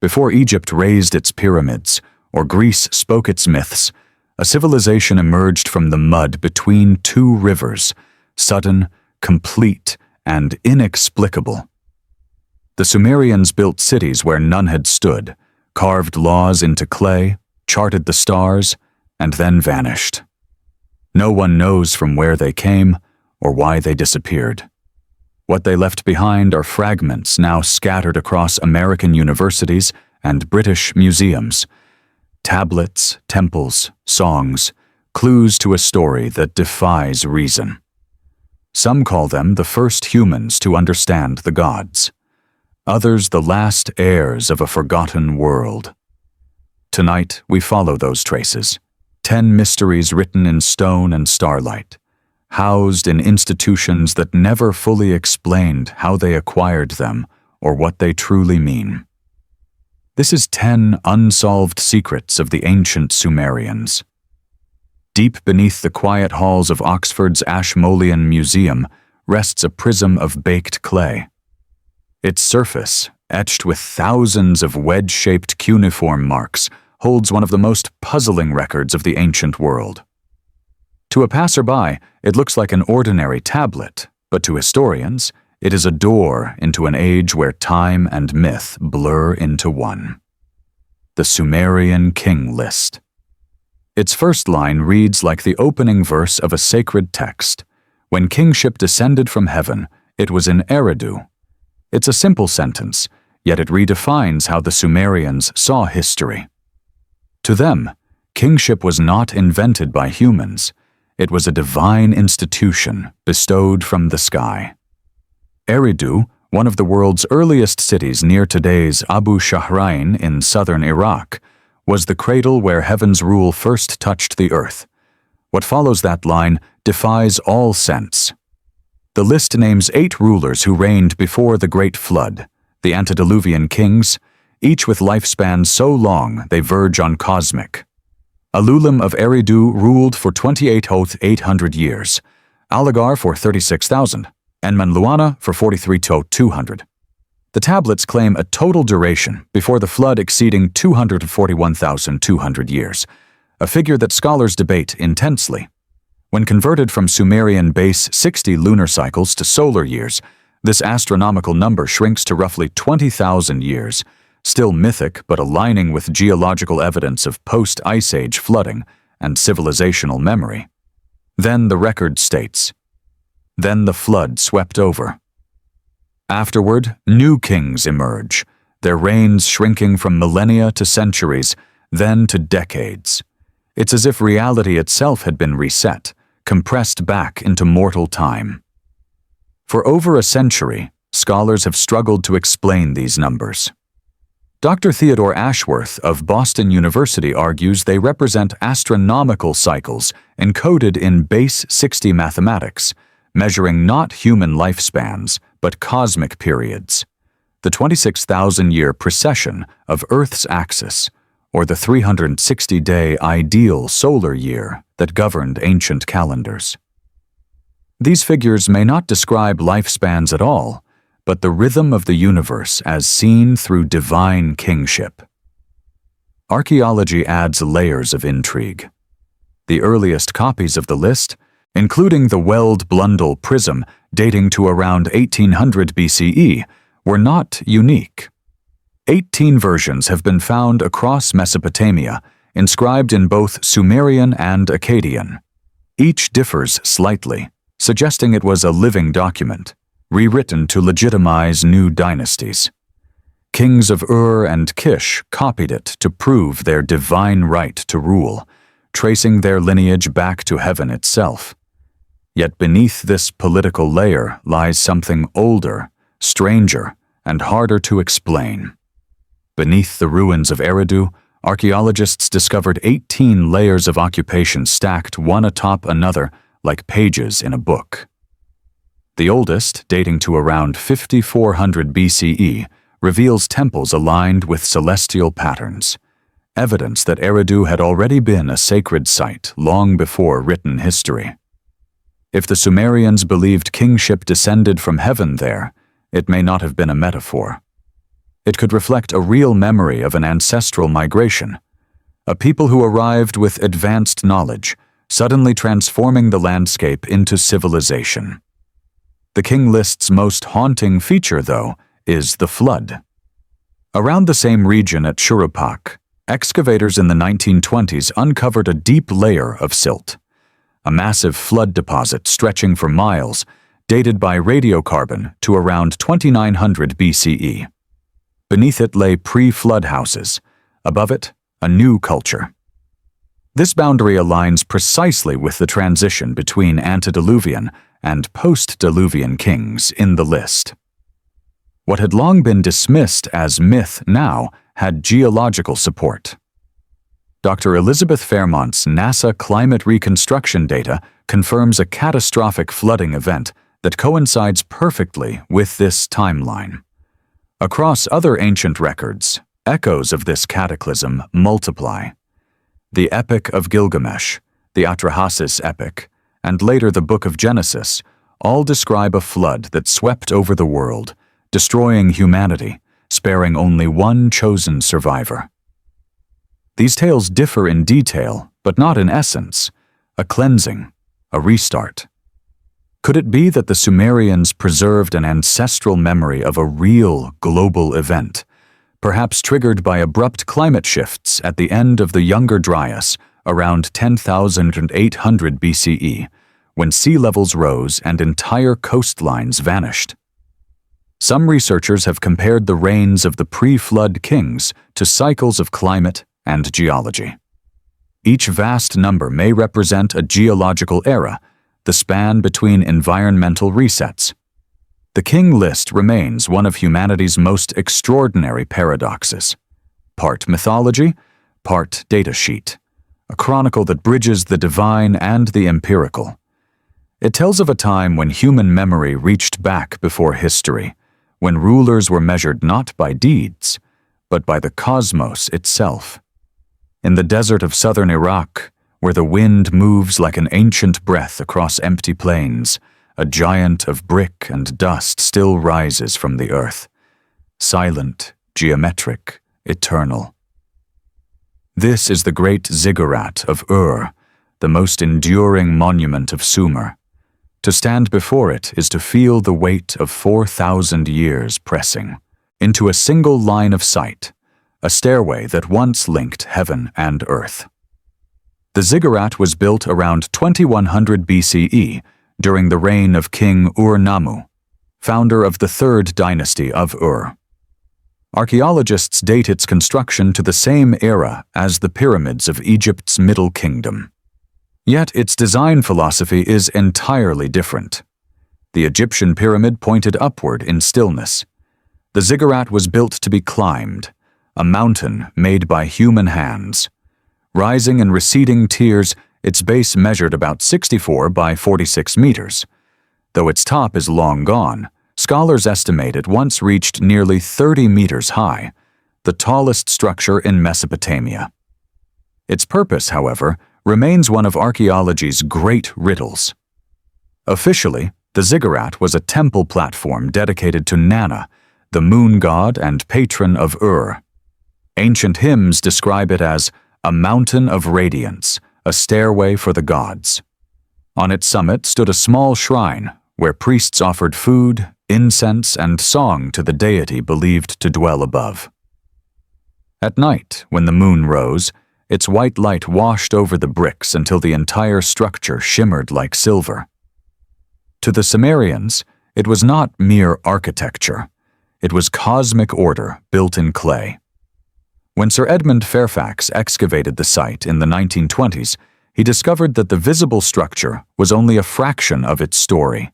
Before Egypt raised its pyramids, or Greece spoke its myths, a civilization emerged from the mud between two rivers, sudden, complete, and inexplicable. The Sumerians built cities where none had stood, carved laws into clay, charted the stars, and then vanished. No one knows from where they came or why they disappeared. What they left behind are fragments now scattered across American universities and British museums. Tablets, temples, songs, clues to a story that defies reason. Some call them the first humans to understand the gods. Others the last heirs of a forgotten world. Tonight we follow those traces. 10 mysteries written in stone and starlight, housed in institutions that never fully explained how they acquired them or what they truly mean. This is 10 unsolved secrets of the ancient Sumerians. Deep beneath the quiet halls of Oxford's Ashmolean Museum rests a prism of baked clay. Its surface, etched with thousands of wedge-shaped cuneiform marks, holds one of the most puzzling records of the ancient world. To a passerby, it looks like an ordinary tablet, but to historians, it is a door into an age where time and myth blur into one. The Sumerian King List. Its first line reads like the opening verse of a sacred text. When kingship descended from heaven, it was in Eridu. It's a simple sentence, yet it redefines how the Sumerians saw history. To them, kingship was not invented by humans. It was a divine institution bestowed from the sky. Eridu, one of the world's earliest cities near today's Abu Shahrain in southern Iraq, was the cradle where heaven's rule first touched the earth. What follows that line defies all sense. The list names 8 rulers who reigned before the Great Flood, the antediluvian kings, each with lifespans so long they verge on cosmic. Alulim of Eridu ruled for 28,800 years, Alagar for 36,000, and Manluana for 43,200. The tablets claim a total duration before the flood exceeding 241,200 years, a figure that scholars debate intensely. When converted from Sumerian base 60 lunar cycles to solar years, this astronomical number shrinks to roughly 20,000 years, still mythic but aligning with geological evidence of post-Ice Age flooding and civilizational memory. Then the record states, "Then the flood swept over. Afterward, new kings emerge, their reigns shrinking from millennia to centuries, then to decades. It's as if reality itself had been reset, compressed back into mortal time." For over a century, scholars have struggled to explain these numbers. Dr. Theodore Ashworth of Boston University argues they represent astronomical cycles encoded in base 60 mathematics, measuring not human lifespans, but cosmic periods. The 26,000-year precession of Earth's axis, or the 360-day ideal solar year that governed ancient calendars. These figures may not describe lifespans at all, but the rhythm of the universe as seen through divine kingship. Archaeology adds layers of intrigue. The earliest copies of the list, including the Weld-Blundell prism dating to around 1800 BCE, were not unique. 18 versions have been found across Mesopotamia, inscribed in both Sumerian and Akkadian. Each differs slightly, suggesting it was a living document, rewritten to legitimize new dynasties. Kings of Ur and Kish copied it to prove their divine right to rule, tracing their lineage back to heaven itself. Yet beneath this political layer lies something older, stranger, and harder to explain. Beneath the ruins of Eridu, archaeologists discovered 18 layers of occupation stacked one atop another like pages in a book. The oldest, dating to around 5400 BCE, reveals temples aligned with celestial patterns, evidence that Eridu had already been a sacred site long before written history. If the Sumerians believed kingship descended from heaven there, it may not have been a metaphor. It could reflect a real memory of an ancestral migration, a people who arrived with advanced knowledge, suddenly transforming the landscape into civilization. The king list's most haunting feature, though, is the flood. Around the same region at Shurupak, excavators in the 1920s uncovered a deep layer of silt, a massive flood deposit stretching for miles, dated by radiocarbon to around 2900 BCE. Beneath it lay pre-flood houses. Above it, a new culture. This boundary aligns precisely with the transition between antediluvian and post-diluvian kings in the list. What had long been dismissed as myth now had geological support. Dr. Elizabeth Fairmont's NASA climate reconstruction data confirms a catastrophic flooding event that coincides perfectly with this timeline. Across other ancient records, echoes of this cataclysm multiply. The Epic of Gilgamesh, the Atrahasis epic, and later the Book of Genesis all describe a flood that swept over the world, destroying humanity, sparing only one chosen survivor. These tales differ in detail, but not in essence, a cleansing, a restart. Could it be that the Sumerians preserved an ancestral memory of a real global event, perhaps triggered by abrupt climate shifts at the end of the Younger Dryas around 10,800 BCE, when sea levels rose and entire coastlines vanished? Some researchers have compared the reigns of the pre-flood kings to cycles of climate and geology. Each vast number may represent a geological era, the span between environmental resets. The king list remains one of humanity's most extraordinary paradoxes. Part mythology, part datasheet, a chronicle that bridges the divine and the empirical. It tells of a time when human memory reached back before history, when rulers were measured not by deeds, but by the cosmos itself. In the desert of southern Iraq, where the wind moves like an ancient breath across empty plains, a giant of brick and dust still rises from the earth, silent, geometric, eternal. This is the great ziggurat of Ur, the most enduring monument of Sumer. To stand before it is to feel the weight of 4,000 years pressing into a single line of sight, a stairway that once linked heaven and earth. The ziggurat was built around 2100 BCE during the reign of King Ur-Nammu, founder of the third dynasty of Ur. Archaeologists date its construction to the same era as the pyramids of Egypt's Middle Kingdom. Yet its design philosophy is entirely different. The Egyptian pyramid pointed upward in stillness. The ziggurat was built to be climbed, a mountain made by human hands. Rising and receding tiers, its base measured about 64 by 46 meters. Though its top is long gone, scholars estimate it once reached nearly 30 meters high, the tallest structure in Mesopotamia. Its purpose, however, remains one of archaeology's great riddles. Officially, the ziggurat was a temple platform dedicated to Nana, the moon god and patron of Ur. Ancient hymns describe it as a mountain of radiance, a stairway for the gods. On its summit stood a small shrine where priests offered food, incense, and song to the deity believed to dwell above. At night, when the moon rose, its white light washed over the bricks until the entire structure shimmered like silver. To the Sumerians, it was not mere architecture. It was cosmic order built in clay. When Sir Edmund Fairfax excavated the site in the 1920s, he discovered that the visible structure was only a fraction of its story.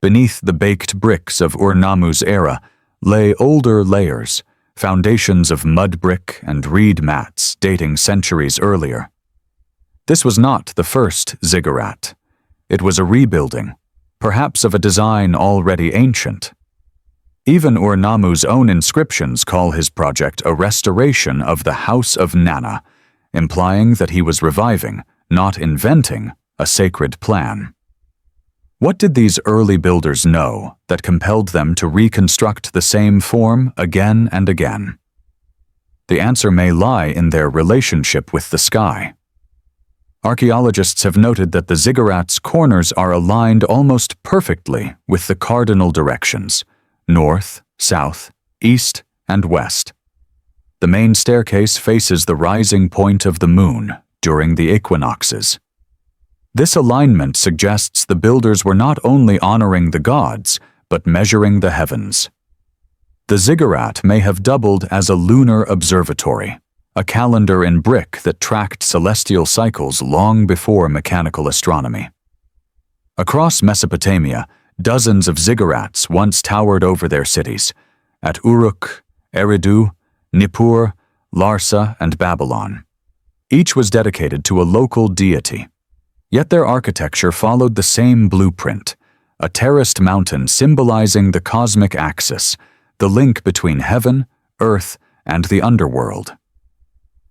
Beneath the baked bricks of Ur-Nammu's era lay older layers, foundations of mud brick and reed mats dating centuries earlier. This was not the first ziggurat. It was a rebuilding, perhaps of a design already ancient. Even Ur-Nammu's own inscriptions call his project a restoration of the House of Nana, implying that he was reviving, not inventing, a sacred plan. What did these early builders know that compelled them to reconstruct the same form again and again? The answer may lie in their relationship with the sky. Archaeologists have noted that the ziggurat's corners are aligned almost perfectly with the cardinal directions: north, south, east, and west. The main staircase faces the rising point of the moon during the equinoxes. This alignment suggests the builders were not only honoring the gods, but measuring the heavens. The ziggurat may have doubled as a lunar observatory, a calendar in brick that tracked celestial cycles long before mechanical astronomy. Across Mesopotamia, dozens of ziggurats once towered over their cities, at Uruk, Eridu, Nippur, Larsa, and Babylon. Each was dedicated to a local deity. Yet their architecture followed the same blueprint, a terraced mountain symbolizing the cosmic axis, the link between heaven, earth, and the underworld.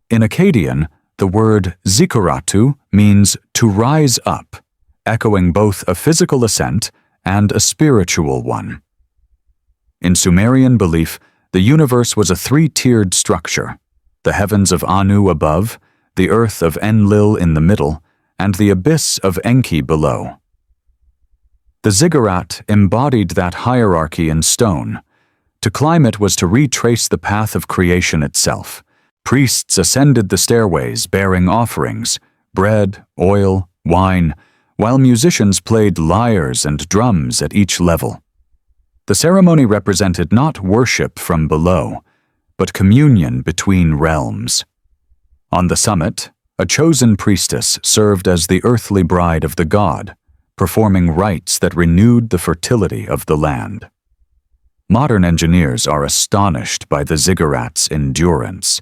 In Akkadian, the word zikuratu means to rise up, echoing both a physical ascent and a spiritual one. In Sumerian belief, the universe was a three-tiered structure: the heavens of Anu above, the earth of Enlil in the middle, and the abyss of Enki below. The ziggurat embodied that hierarchy in stone. To climb it was to retrace the path of creation itself. Priests ascended the stairways bearing offerings, bread, oil, wine, while musicians played lyres and drums at each level. The ceremony represented not worship from below, but communion between realms. On the summit, a chosen priestess served as the earthly bride of the god, performing rites that renewed the fertility of the land. Modern engineers are astonished by the ziggurat's endurance.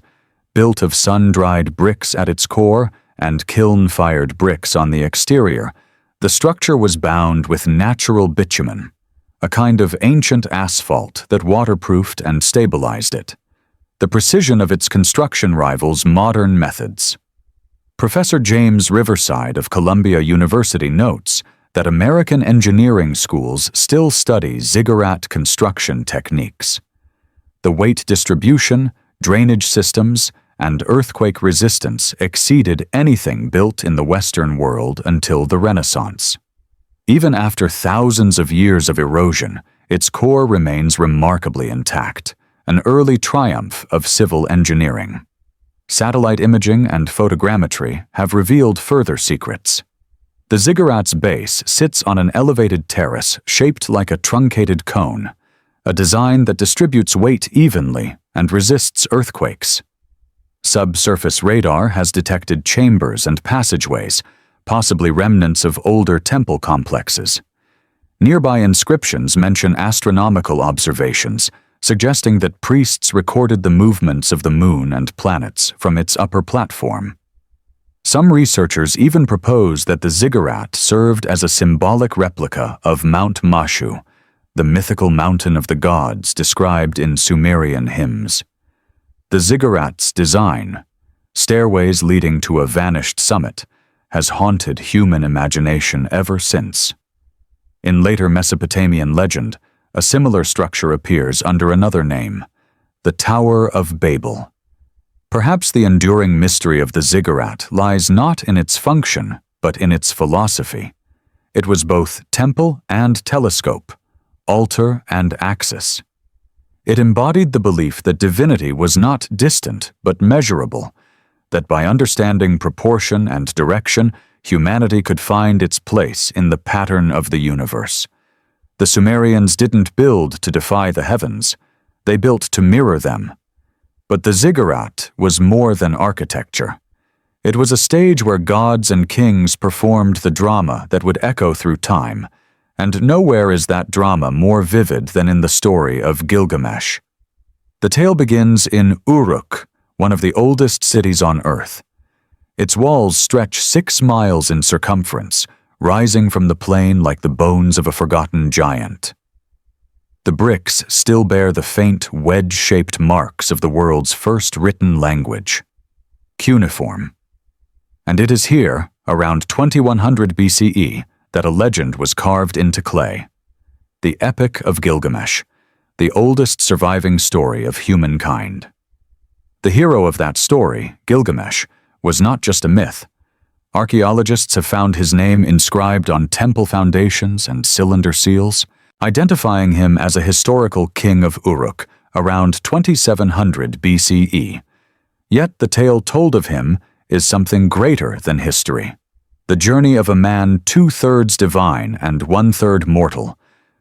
Built of sun-dried bricks at its core and kiln-fired bricks on the exterior, the structure was bound with natural bitumen, a kind of ancient asphalt that waterproofed and stabilized it. The precision of its construction rivals modern methods. Professor James Riverside of Columbia University notes that American engineering schools still study ziggurat construction techniques. The weight distribution, drainage systems, and earthquake resistance exceeded anything built in the Western world until the Renaissance. Even after thousands of years of erosion, its core remains remarkably intact, an early triumph of civil engineering. Satellite imaging and photogrammetry have revealed further secrets. The ziggurat's base sits on an elevated terrace shaped like a truncated cone, a design that distributes weight evenly and resists earthquakes. Subsurface radar has detected chambers and passageways, possibly remnants of older temple complexes. Nearby inscriptions mention astronomical observations, suggesting that priests recorded the movements of the moon and planets from its upper platform. Some researchers even propose that the ziggurat served as a symbolic replica of Mount Mashu, the mythical mountain of the gods described in Sumerian hymns. The ziggurat's design, stairways leading to a vanished summit, has haunted human imagination ever since. In later Mesopotamian legend, a similar structure appears under another name, the Tower of Babel. Perhaps the enduring mystery of the ziggurat lies not in its function, but in its philosophy. It was both temple and telescope, altar and axis. It embodied the belief that divinity was not distant but measurable, that by understanding proportion and direction, humanity could find its place in the pattern of the universe. The Sumerians didn't build to defy the heavens, they built to mirror them. But the ziggurat was more than architecture. It was a stage where gods and kings performed the drama that would echo through time, and nowhere is that drama more vivid than in the story of Gilgamesh. The tale begins in Uruk, one of the oldest cities on Earth. Its walls stretch 6 miles in circumference, rising from the plain like the bones of a forgotten giant. The bricks still bear the faint, wedge-shaped marks of the world's first written language, cuneiform. And it is here, around 2100 BCE, that a legend was carved into clay. The Epic of Gilgamesh, the oldest surviving story of humankind. The hero of that story, Gilgamesh, was not just a myth. Archaeologists have found his name inscribed on temple foundations and cylinder seals, identifying him as a historical king of Uruk around 2700 BCE. Yet the tale told of him is something greater than history. The journey of a man 2/3 divine and 1/3 mortal,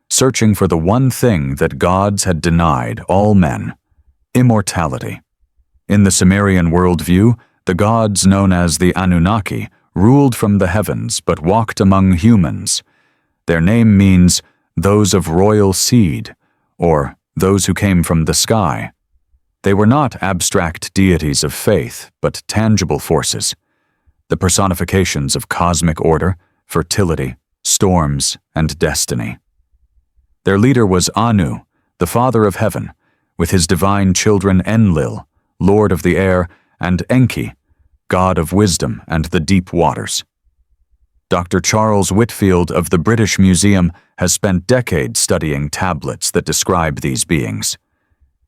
searching for the one thing that gods had denied all men: immortality. In the Sumerian worldview, the gods known as the Anunnaki ruled from the heavens but walked among humans. Their name means those of royal seed, or those who came from the sky. They were not abstract deities of faith, but tangible forces, the personifications of cosmic order, fertility, storms, and destiny. Their leader was Anu, the father of heaven, with his divine children Enlil, lord of the air, and Enki, god of wisdom and the deep waters. Dr. Charles Whitfield of the British Museum has spent decades studying tablets that describe these beings.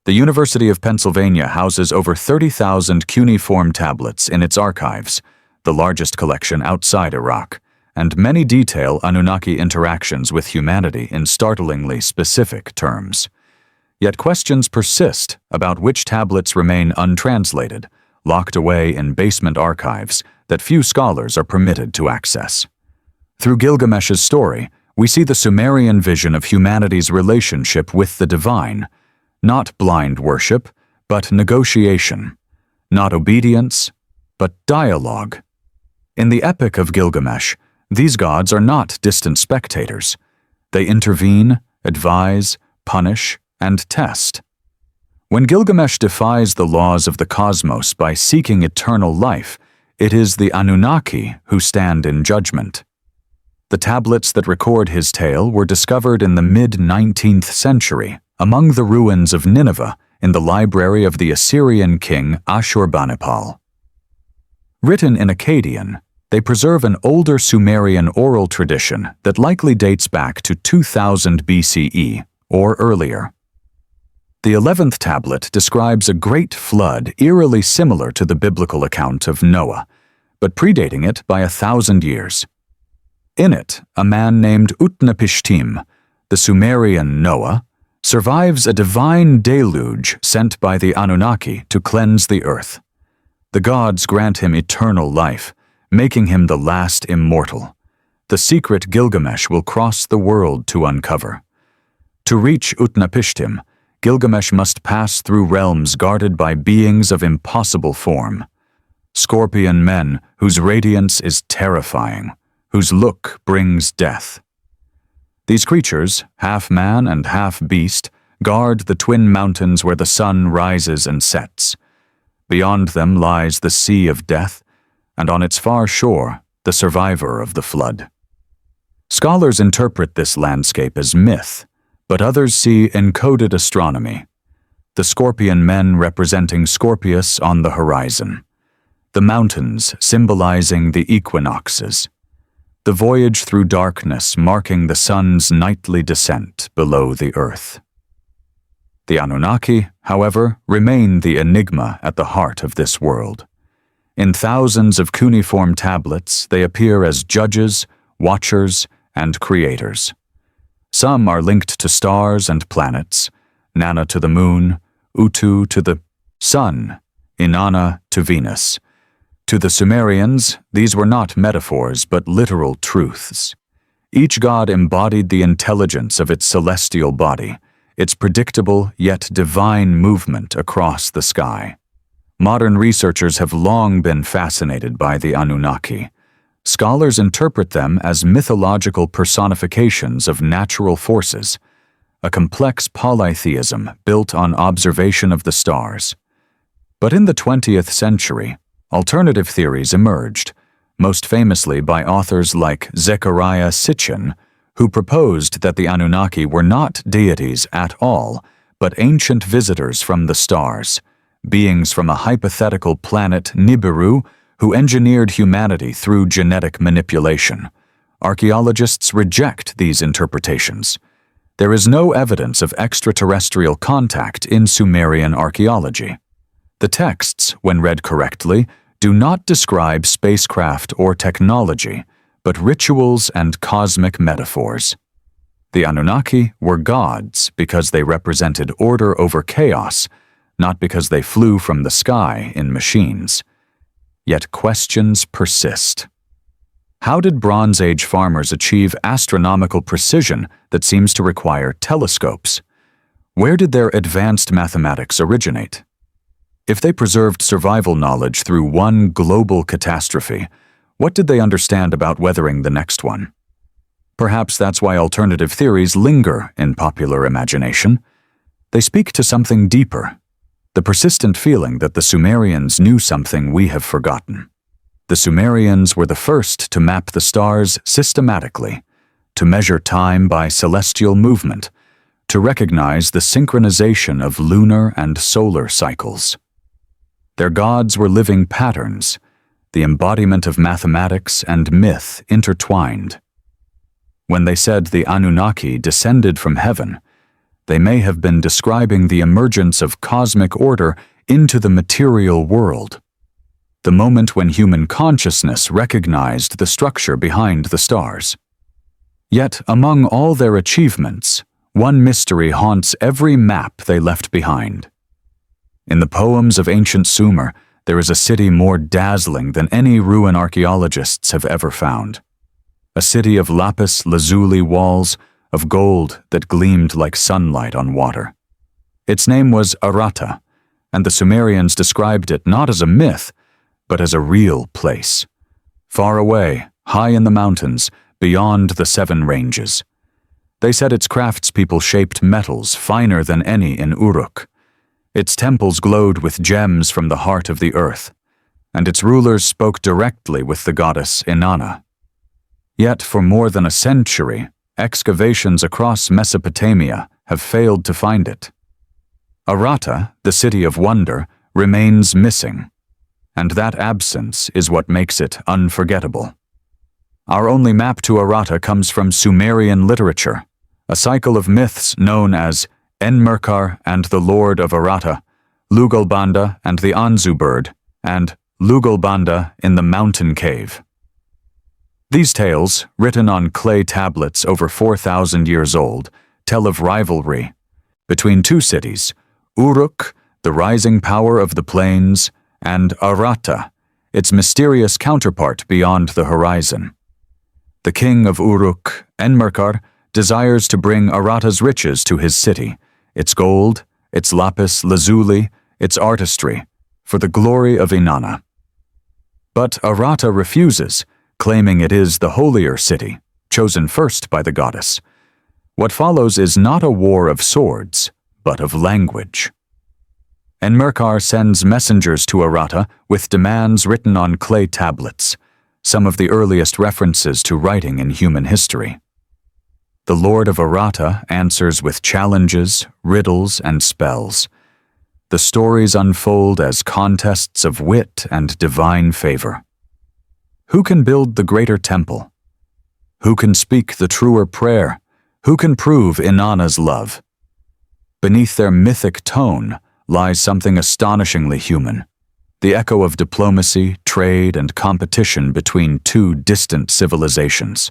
The University of Pennsylvania houses over 30,000 cuneiform tablets in its archives, the largest collection outside Iraq, and many detail Anunnaki interactions with humanity in startlingly specific terms. Yet questions persist about which tablets remain untranslated, locked away in basement archives that few scholars are permitted to access. Through Gilgamesh's story, we see the Sumerian vision of humanity's relationship with the divine, not blind worship, but negotiation, not obedience, but dialogue. In the Epic of Gilgamesh, these gods are not distant spectators. They intervene, advise, punish, and test. When Gilgamesh defies the laws of the cosmos by seeking eternal life, it is the Anunnaki who stand in judgment. The tablets that record his tale were discovered in the mid-19th century among the ruins of Nineveh in the library of the Assyrian king Ashurbanipal. Written in Akkadian, they preserve an older Sumerian oral tradition that likely dates back to 2000 BCE or earlier. The 11th tablet describes a great flood eerily similar to the biblical account of Noah, but predating it by 1,000 years. In it, a man named Utnapishtim, the Sumerian Noah, survives a divine deluge sent by the Anunnaki to cleanse the earth. The gods grant him eternal life, making him the last immortal. The secret Gilgamesh will cross the world to uncover. To reach Utnapishtim, Gilgamesh must pass through realms guarded by beings of impossible form. Scorpion men whose radiance is terrifying, whose look brings death. These creatures, half man and half beast, guard the twin mountains where the sun rises and sets. Beyond them lies the sea of death, and on its far shore, the survivor of the flood. Scholars interpret this landscape as myth, but others see encoded astronomy. The scorpion men representing Scorpius on the horizon, the mountains symbolizing the equinoxes, the voyage through darkness marking the sun's nightly descent below the earth. The Anunnaki, however, remain the enigma at the heart of this world. In thousands of cuneiform tablets, they appear as judges, watchers, and creators. Some are linked to stars and planets, Nana to the moon, Utu to the sun, Inanna to Venus. To the Sumerians, these were not metaphors but literal truths. Each god embodied the intelligence of its celestial body, its predictable yet divine movement across the sky. Modern researchers have long been fascinated by the Anunnaki. Scholars interpret them as mythological personifications of natural forces, a complex polytheism built on observation of the stars. But in the 20th century, alternative theories emerged, most famously by authors like Zecharia Sitchin, who proposed that the Anunnaki were not deities at all, but ancient visitors from the stars, beings from a hypothetical planet Nibiru who engineered humanity through genetic manipulation, archaeologists reject these interpretations. There is no evidence of extraterrestrial contact in Sumerian archaeology. The texts, when read correctly, do not describe spacecraft or technology, but rituals and cosmic metaphors. The Anunnaki were gods because they represented order over chaos, not because they flew from the sky in machines. Yet questions persist. How did Bronze Age farmers achieve astronomical precision that seems to require telescopes? Where did their advanced mathematics originate? If they preserved survival knowledge through one global catastrophe, what did they understand about weathering the next one? Perhaps that's why alternative theories linger in popular imagination. They speak to something deeper, the persistent feeling that the Sumerians knew something we have forgotten. The Sumerians were the first to map the stars systematically, to measure time by celestial movement, to recognize the synchronization of lunar and solar cycles. Their gods were living patterns, the embodiment of mathematics and myth intertwined. When they said the Anunnaki descended from heaven, they may have been describing the emergence of cosmic order into the material world, the moment when human consciousness recognized the structure behind the stars. Yet, among all their achievements, one mystery haunts every map they left behind. In the poems of ancient Sumer, there is a city more dazzling than any ruin archaeologists have ever found. A city of lapis lazuli walls, of gold that gleamed like sunlight on water. Its name was Aratta, and the Sumerians described it not as a myth, but as a real place. Far away, high in the mountains, beyond the 7 ranges. They said its craftspeople shaped metals finer than any in Uruk. Its temples glowed with gems from the heart of the earth, and its rulers spoke directly with the goddess Inanna. Yet for more than a century, excavations across Mesopotamia have failed to find it. Aratta, the city of wonder, remains missing, and that absence is what makes it unforgettable. Our only map to Aratta comes from Sumerian literature, a cycle of myths known as Enmerkar and the Lord of Aratta, Lugalbanda and the Anzu bird, and Lugalbanda in the mountain cave. These tales, written on clay tablets over 4,000 years old, tell of rivalry between 2 cities, Uruk, the rising power of the plains, and Aratta, its mysterious counterpart beyond the horizon. The king of Uruk, Enmerkar, desires to bring Aratta's riches to his city, its gold, its lapis lazuli, its artistry, for the glory of Inanna. But Aratta refuses, claiming it is the holier city, chosen first by the goddess. What follows is not a war of swords, but of language. Enmerkar sends messengers to Aratta with demands written on clay tablets, some of the earliest references to writing in human history. The Lord of Aratta answers with challenges, riddles, and spells. The stories unfold as contests of wit and divine favor. Who can build the greater temple? Who can speak the truer prayer? Who can prove Inanna's love? Beneath their mythic tone lies something astonishingly human, the echo of diplomacy, trade, and competition between 2 distant civilizations.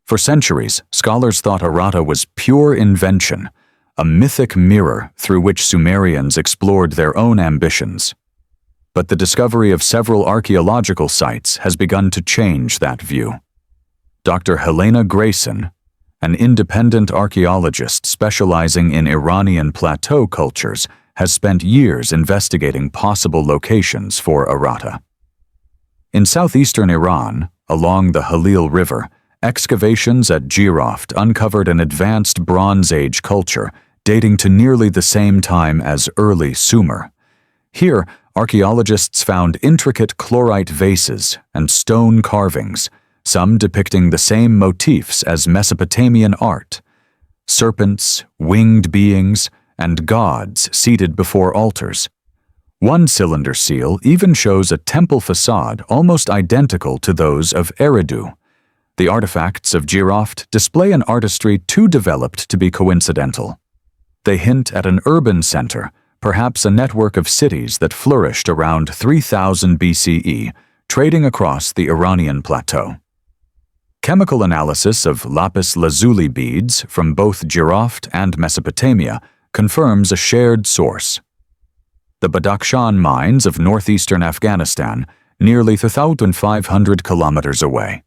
For centuries, scholars thought Aratta was pure invention, a mythic mirror through which Sumerians explored their own ambitions. But the discovery of several archaeological sites has begun to change that view. Dr. Helena Grayson, an independent archaeologist specializing in Iranian plateau cultures, has spent years investigating possible locations for Aratta. In southeastern Iran, along the Halil River, excavations at Jiroft uncovered an advanced Bronze Age culture dating to nearly the same time as early Sumer. Here, archaeologists found intricate chlorite vases and stone carvings, some depicting the same motifs as Mesopotamian art: serpents, winged beings, and gods seated before altars. One cylinder seal even shows a temple facade almost identical to those of Eridu. The artifacts of Jiroft display an artistry too developed to be coincidental. They hint at an urban center, perhaps a network of cities that flourished around 3000 BCE, trading across the Iranian plateau. Chemical analysis of lapis lazuli beads from both Jiroft and Mesopotamia confirms a shared source. The Badakhshan mines of northeastern Afghanistan, nearly 2,500 kilometers away.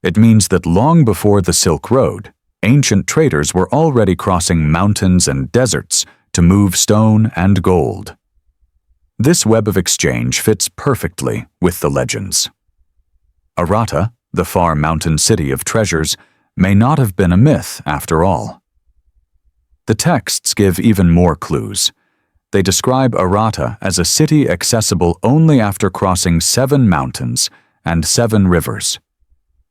It means that long before the Silk Road, ancient traders were already crossing mountains and deserts to move stone and gold. This web of exchange fits perfectly with the legends. Arata, the far mountain city of treasures, may not have been a myth after all. The texts give even more clues. They describe Arata as a city accessible only after crossing 7 mountains and 7 rivers.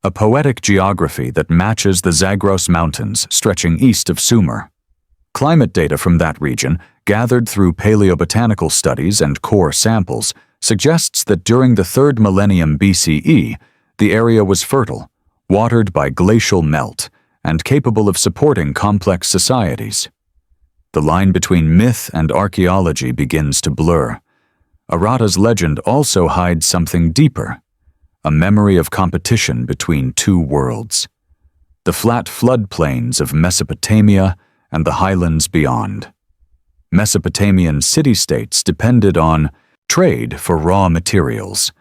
A poetic geography that matches the Zagros Mountains stretching east of Sumer. Climate data from that region, gathered through paleobotanical studies and core samples, suggests that during the 3rd millennium BCE, the area was fertile, watered by glacial melt, and capable of supporting complex societies. The line between myth and archaeology begins to blur. Arata's legend also hides something deeper, a memory of competition between 2 worlds. The flat floodplains of Mesopotamia and the highlands beyond. Mesopotamian city-states depended on trade for raw materials.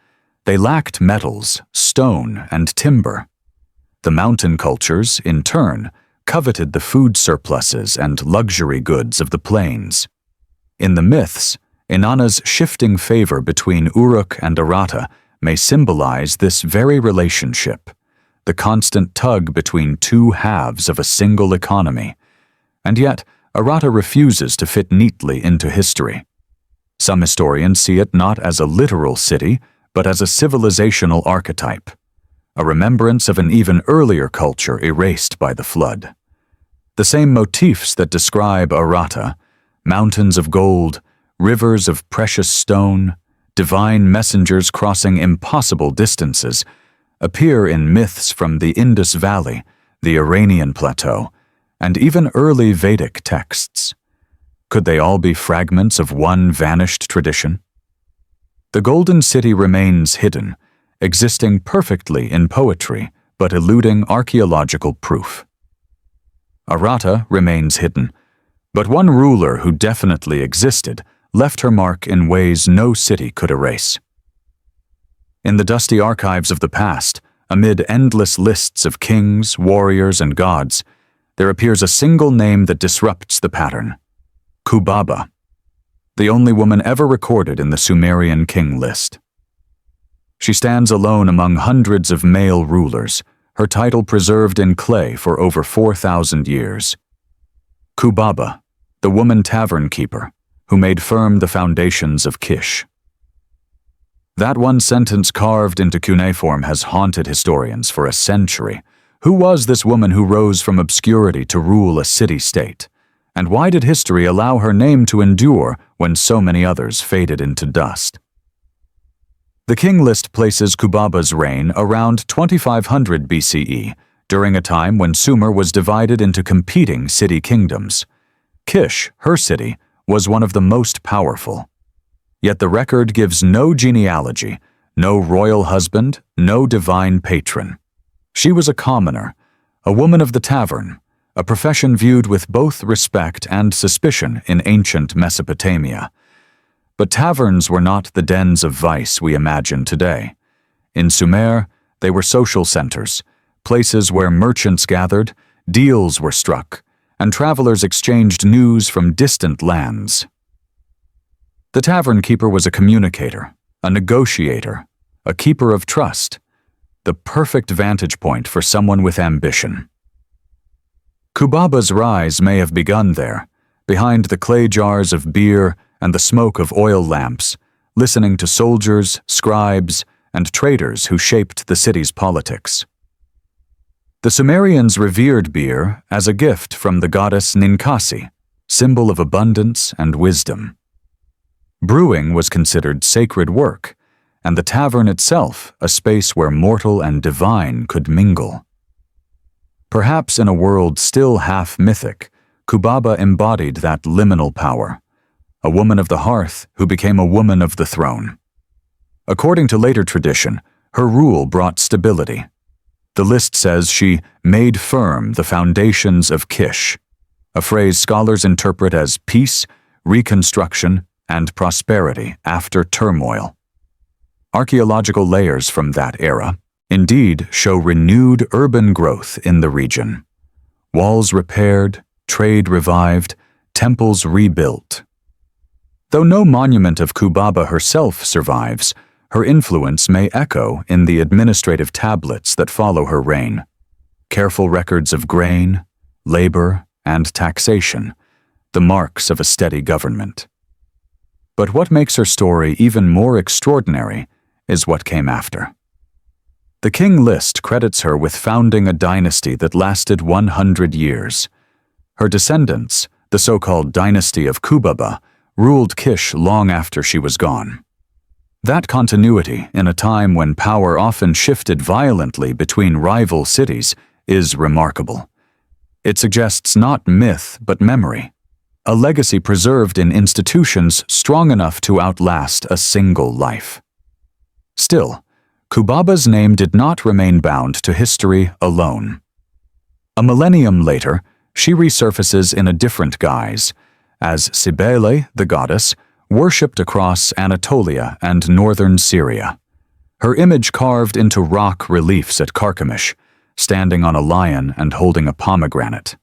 They lacked metals, stone, and timber. The mountain cultures, in turn, coveted the food surpluses and luxury goods of the plains. In the myths, Inanna's shifting favor between Uruk and Arata may symbolize this very relationship, the constant tug between 2 halves of a single economy. And yet, Arata refuses to fit neatly into history. Some historians see it not as a literal city, but as a civilizational archetype, a remembrance of an even earlier culture erased by the flood. The same motifs that describe Arata, mountains of gold, rivers of precious stone, divine messengers crossing impossible distances, appear in myths from the Indus Valley, the Iranian plateau, and even early Vedic texts. Could they all be fragments of one vanished tradition? The Golden City remains hidden, existing perfectly in poetry, but eluding archaeological proof. Arata remains hidden, but one ruler who definitely existed left her mark in ways no city could erase. In the dusty archives of the past, amid endless lists of kings, warriors, and gods, there appears a single name that disrupts the pattern: Kubaba, the only woman ever recorded in the Sumerian king list. She stands alone among hundreds of male rulers, her title preserved in clay for over 4,000 years. Kubaba, the woman tavern keeper, who made firm the foundations of Kish. That one sentence carved into cuneiform has haunted historians for a century. Who was this woman who rose from obscurity to rule a city-state? And why did history allow her name to endure when so many others faded into dust? The king list places Kubaba's reign around 2500 BCE, during a time when Sumer was divided into competing city kingdoms. Kish, her city, was one of the most powerful. Yet the record gives no genealogy, no royal husband, no divine patron. She was a commoner, a woman of the tavern, a profession viewed with both respect and suspicion in ancient Mesopotamia. But taverns were not the dens of vice we imagine today. In Sumer, they were social centers, places where merchants gathered, deals were struck, and travelers exchanged news from distant lands. The tavern keeper was a communicator, a negotiator, a keeper of trust, the perfect vantage point for someone with ambition. Kubaba's rise may have begun there, behind the clay jars of beer and the smoke of oil lamps, listening to soldiers, scribes, and traders who shaped the city's politics. The Sumerians revered beer as a gift from the goddess Ninkasi, symbol of abundance and wisdom. Brewing was considered sacred work, and the tavern itself a space where mortal and divine could mingle. Perhaps in a world still half mythic, Kubaba embodied that liminal power, a woman of the hearth who became a woman of the throne. According to later tradition, her rule brought stability. The list says she made firm the foundations of Kish, a phrase scholars interpret as peace, reconstruction, and prosperity after turmoil. Archaeological layers from that era indeed show renewed urban growth in the region. Walls repaired, trade revived, temples rebuilt. Though no monument of Kubaba herself survives, her influence may echo in the administrative tablets that follow her reign. Careful records of grain, labor, and taxation, the marks of a steady government. But what makes her story even more extraordinary is what came after. The king list credits her with founding a dynasty that lasted 100 years. Her descendants, the so-called dynasty of Kubaba, ruled Kish long after she was gone. That continuity, in a time when power often shifted violently between rival cities, is remarkable. It suggests not myth but memory, a legacy preserved in institutions strong enough to outlast a single life. Still, Kubaba's name did not remain bound to history alone. A millennium later, she resurfaces in a different guise, as Cybele, the goddess, worshipped across Anatolia and northern Syria. Her image carved into rock reliefs at Carchemish, standing on a lion and holding a pomegranate.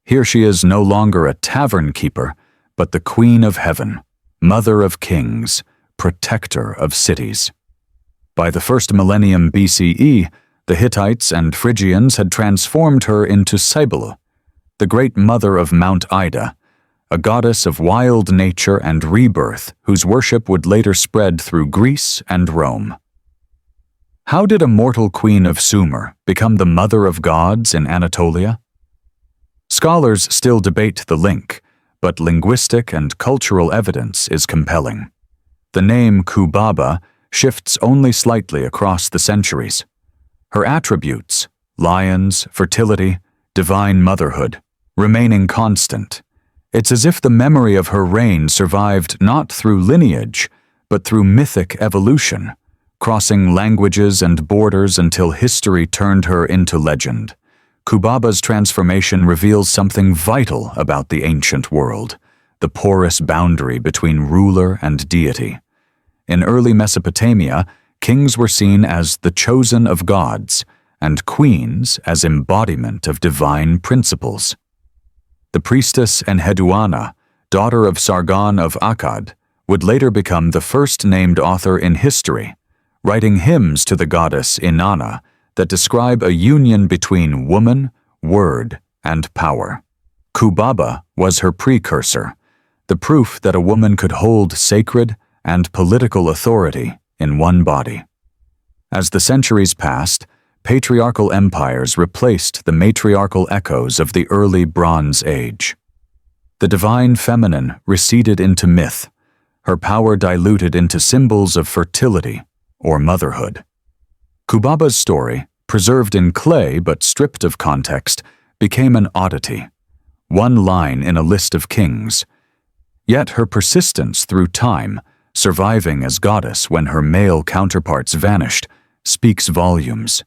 Here she is no longer a tavern keeper, but the Queen of Heaven, Mother of Kings, Protector of cities. By the first millennium BCE, the Hittites and Phrygians had transformed her into Cybele, the great mother of Mount Ida, a goddess of wild nature and rebirth whose worship would later spread through Greece and Rome. How did a mortal queen of Sumer become the mother of gods in Anatolia? Scholars still debate the link, but linguistic and cultural evidence is compelling. The name Kubaba shifts only slightly across the centuries. Her attributes, lions, fertility, divine motherhood, remaining constant. It's as if the memory of her reign survived not through lineage, but through mythic evolution, crossing languages and borders until history turned her into legend. Kubaba's transformation reveals something vital about the ancient world, the porous boundary between ruler and deity. In early Mesopotamia, kings were seen as the chosen of gods, and queens as embodiment of divine principles. The priestess Enheduanna, daughter of Sargon of Akkad, would later become the first named author in history, writing hymns to the goddess Inanna that describe a union between woman, word, and power. Kubaba was her precursor, the proof that a woman could hold sacred and political authority in one body. As the centuries passed, patriarchal empires replaced the matriarchal echoes of the early Bronze Age. The divine feminine receded into myth, her power diluted into symbols of fertility or motherhood. Kubaba's story, preserved in clay but stripped of context, became an oddity, one line in a list of kings. Yet her persistence through time, surviving as goddess when her male counterparts vanished, speaks volumes.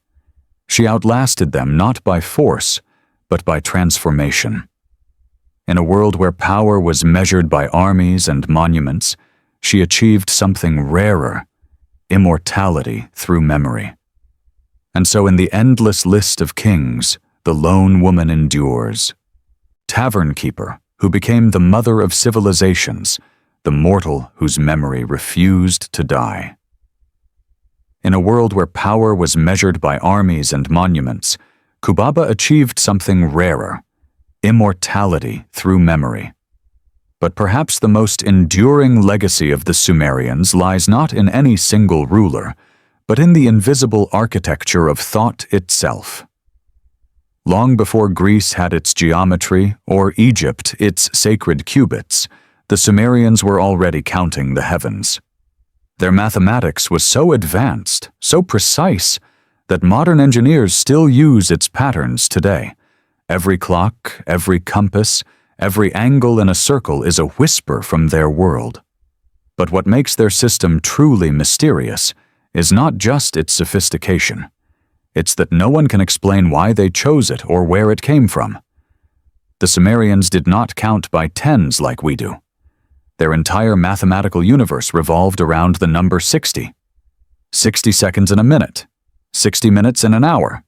She outlasted them not by force, but by transformation. In a world where power was measured by armies and monuments, she achieved something rarer, immortality through memory. And so in the endless list of kings, the lone woman endures. Tavern keeper, who became the mother of civilizations, the mortal whose memory refused to die. In a world where power was measured by armies and monuments, Kubaba achieved something rarer, immortality through memory. But perhaps the most enduring legacy of the Sumerians lies not in any single ruler, but in the invisible architecture of thought itself. Long before Greece had its geometry or Egypt its sacred cubits, the Sumerians were already counting the heavens. Their mathematics was so advanced, so precise, that modern engineers still use its patterns today. Every clock, every compass, every angle in a circle is a whisper from their world. But what makes their system truly mysterious is not just its sophistication. It's that no one can explain why they chose it or where it came from. The Sumerians did not count by tens like we do. Their entire mathematical universe revolved around the number 60. 60 seconds in a minute, 60 minutes in an hour,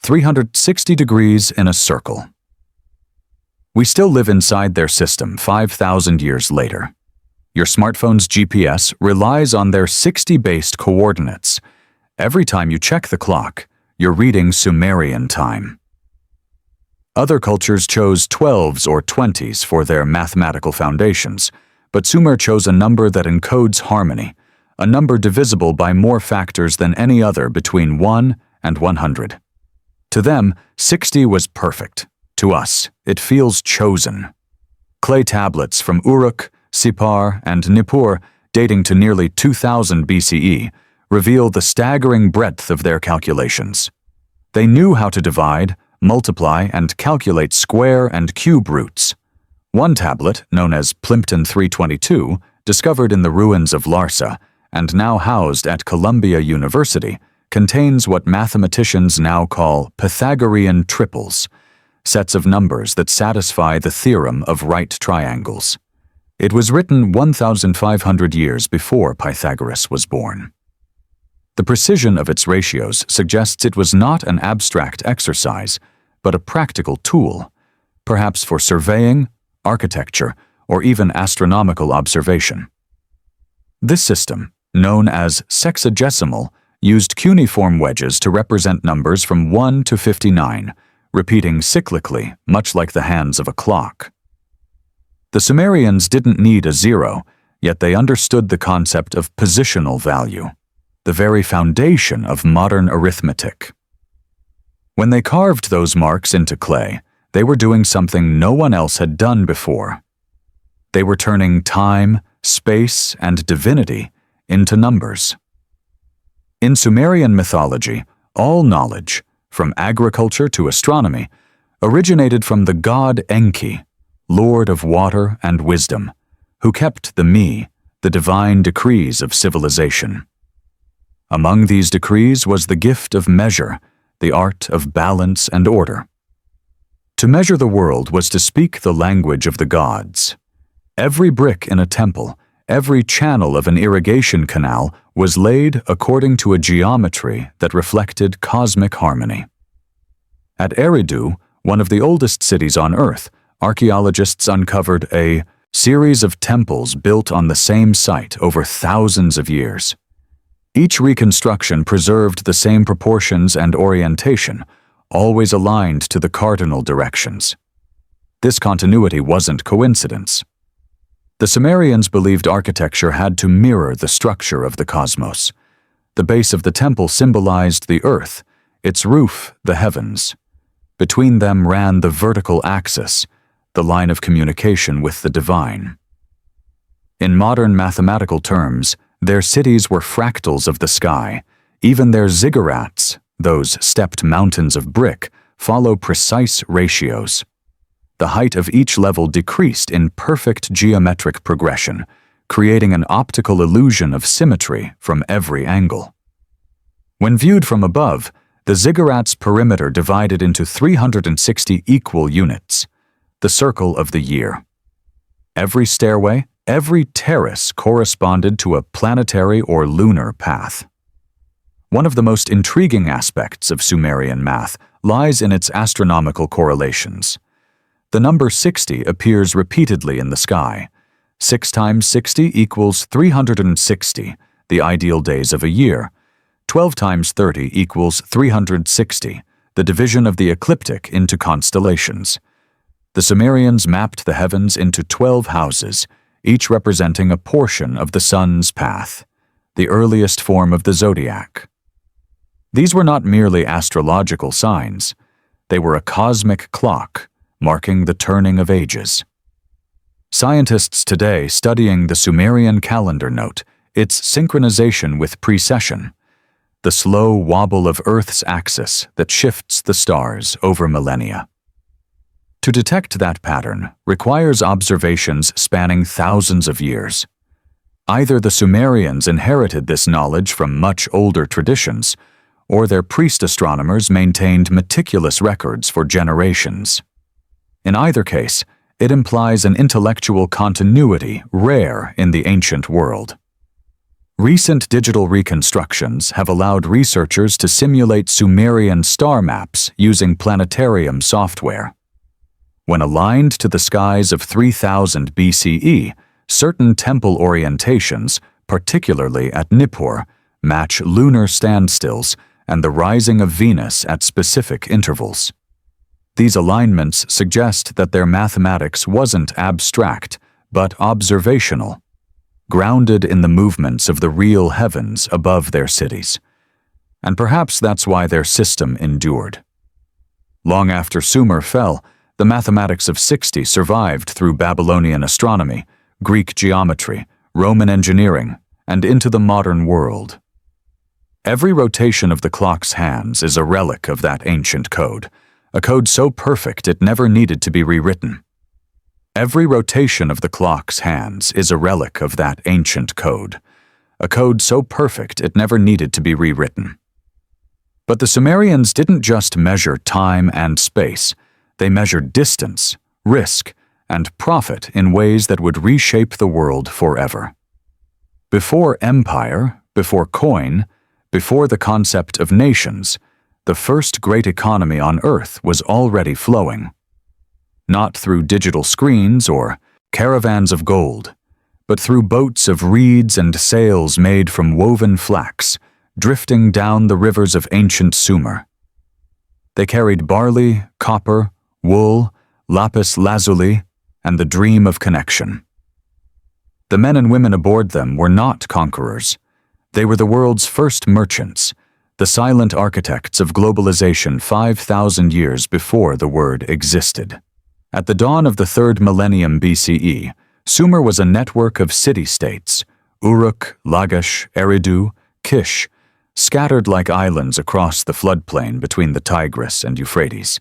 360 degrees in a circle. We still live inside their system 5,000 years later. Your smartphone's GPS relies on their 60-based coordinates. Every time you check the clock, you're reading Sumerian time. Other cultures chose 12s or 20s for their mathematical foundations, but Sumer chose a number that encodes harmony, a number divisible by more factors than any other between 1 and 100. To them, 60 was perfect. To us, it feels chosen. Clay tablets from Uruk, Sippar, and Nippur, dating to nearly 2000 BCE, reveal the staggering breadth of their calculations. They knew how to divide, multiply, and calculate square and cube roots. One tablet, known as Plimpton 322, discovered in the ruins of Larsa and now housed at Columbia University, contains what mathematicians now call Pythagorean triples, sets of numbers that satisfy the theorem of right triangles. It was written 1,500 years before Pythagoras was born. The precision of its ratios suggests it was not an abstract exercise, but a practical tool, perhaps for surveying, architecture, or even astronomical observation. This system, known as sexagesimal, used cuneiform wedges to represent numbers from 1 to 59, repeating cyclically, much like the hands of a clock. The Sumerians didn't need a zero, yet they understood the concept of positional value, the very foundation of modern arithmetic. When they carved those marks into clay, they were doing something no one else had done before. They were turning time, space, and divinity into numbers. In Sumerian mythology, all knowledge, from agriculture to astronomy, originated from the god Enki, lord of water and wisdom, who kept the me, the divine decrees of civilization. Among these decrees was the gift of measure, the art of balance and order. To measure the world was to speak the language of the gods. Every brick in a temple, every channel of an irrigation canal was laid according to a geometry that reflected cosmic harmony. At Eridu, one of the oldest cities on Earth, archaeologists uncovered a series of temples built on the same site over thousands of years. Each reconstruction preserved the same proportions and orientation, always aligned to the cardinal directions. This continuity wasn't coincidence. The Sumerians believed architecture had to mirror the structure of the cosmos. The base of the temple symbolized the earth, its roof the heavens. Between them ran the vertical axis, the line of communication with the divine. In modern mathematical terms, their cities were fractals of the sky. Even their ziggurats, those stepped mountains of brick, follow precise ratios. The height of each level decreased in perfect geometric progression, creating an optical illusion of symmetry from every angle. When viewed from above, the ziggurat's perimeter divided into 360 equal units, the circle of the year. Every stairway, every terrace corresponded to a planetary or lunar path. One of the most intriguing aspects of Sumerian math lies in its astronomical correlations. The number 60 appears repeatedly in the sky. 6 times 60 equals 360, the ideal days of a year. 12 times 30 equals 360, the division of the ecliptic into constellations. The Sumerians mapped the heavens into 12 houses, each representing a portion of the sun's path, the earliest form of the zodiac. These were not merely astrological signs. They were a cosmic clock, marking the turning of ages. Scientists today studying the Sumerian calendar note its synchronization with precession, the slow wobble of Earth's axis that shifts the stars over millennia. To detect that pattern requires observations spanning thousands of years. Either the Sumerians inherited this knowledge from much older traditions, or their priest astronomers maintained meticulous records for generations. In either case, it implies an intellectual continuity rare in the ancient world. Recent digital reconstructions have allowed researchers to simulate Sumerian star maps using planetarium software. When aligned to the skies of 3000 BCE, certain temple orientations, particularly at Nippur, match lunar standstills and the rising of Venus at specific intervals. These alignments suggest that their mathematics wasn't abstract, but observational, grounded in the movements of the real heavens above their cities. And perhaps that's why their system endured. Long after Sumer fell, the mathematics of 60 survived through Babylonian astronomy, Greek geometry, Roman engineering, and into the modern world. Every rotation of the clock's hands is a relic of that ancient code, a code so perfect it never needed to be rewritten. Every rotation of the clock's hands is a relic of that ancient code, a code so perfect it never needed to be rewritten. But the Sumerians didn't just measure time and space, they measured distance, risk, and profit in ways that would reshape the world forever. Before empire, before coin, before the concept of nations, the first great economy on Earth was already flowing. Not through digital screens or caravans of gold, but through boats of reeds and sails made from woven flax, drifting down the rivers of ancient Sumer. They carried barley, copper, wool, lapis lazuli, and the dream of connection. The men and women aboard them were not conquerors. They were the world's first merchants, the silent architects of globalization 5,000 years before the word existed. At the dawn of the 3rd millennium BCE, Sumer was a network of city-states, Uruk, Lagash, Eridu, Kish, scattered like islands across the floodplain between the Tigris and Euphrates.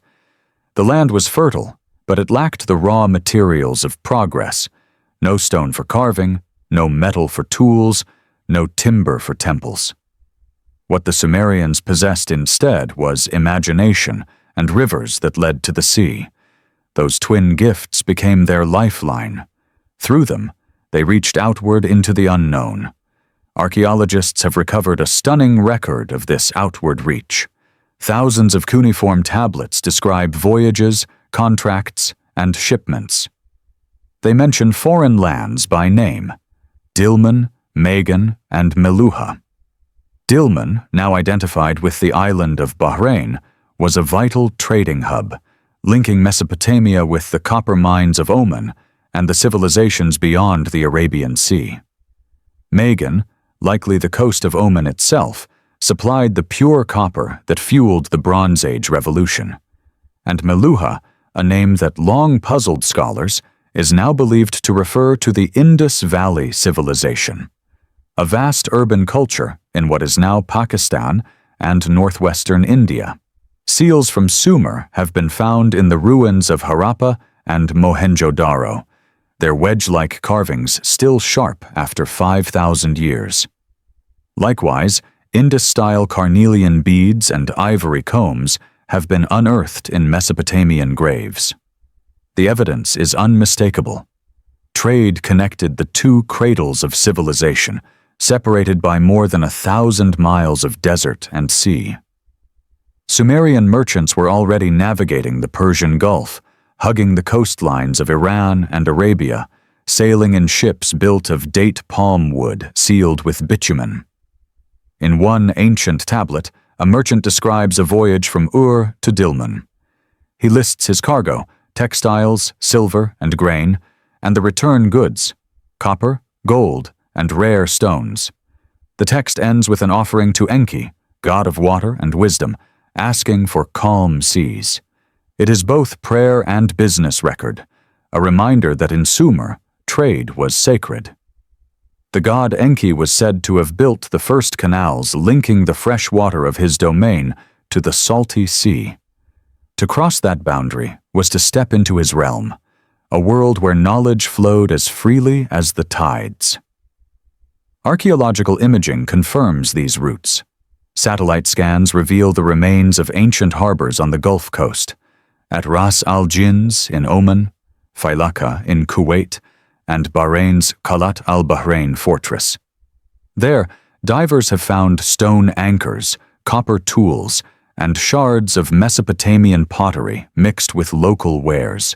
The land was fertile, but it lacked the raw materials of progress: no stone for carving, no metal for tools, no timber for temples. What the Sumerians possessed instead was imagination and rivers that led to the sea. Those twin gifts became their lifeline. Through them, they reached outward into the unknown. Archaeologists have recovered a stunning record of this outward reach. Thousands of cuneiform tablets describe voyages, contracts, and shipments. They mention foreign lands by name: Dilmun, Magan, and Meluha. Dilmun, now identified with the island of Bahrain, was a vital trading hub, linking Mesopotamia with the copper mines of Oman and the civilizations beyond the Arabian Sea. Magan, likely the coast of Oman itself, supplied the pure copper that fueled the Bronze Age revolution. And Meluha, a name that long puzzled scholars, is now believed to refer to the Indus Valley civilization, a vast urban culture in what is now Pakistan and northwestern India. Seals from Sumer have been found in the ruins of Harappa and Mohenjo-Daro, their wedge-like carvings still sharp after 5,000 years. Likewise, Indus-style carnelian beads and ivory combs have been unearthed in Mesopotamian graves. The evidence is unmistakable. Trade connected the two cradles of civilization, separated by more than 1,000 miles of desert and sea. Sumerian merchants were already navigating the Persian Gulf, hugging the coastlines of Iran and Arabia, sailing in ships built of date palm wood sealed with bitumen. In one ancient tablet, a merchant describes a voyage from Ur to Dilmun. He lists his cargo, textiles, silver, and grain, and the return goods, copper, gold, and rare stones. The text ends with an offering to Enki, god of water and wisdom, asking for calm seas. It is both prayer and business record, a reminder that in Sumer, trade was sacred. The god Enki was said to have built the first canals linking the fresh water of his domain to the salty sea. To cross that boundary was to step into his realm, a world where knowledge flowed as freely as the tides. Archaeological imaging confirms these routes. Satellite scans reveal the remains of ancient harbors on the Gulf Coast, at Ras al-Jins in Oman, Failaka in Kuwait, and Bahrain's Qalat al-Bahrain fortress. There, divers have found stone anchors, copper tools, and shards of Mesopotamian pottery mixed with local wares.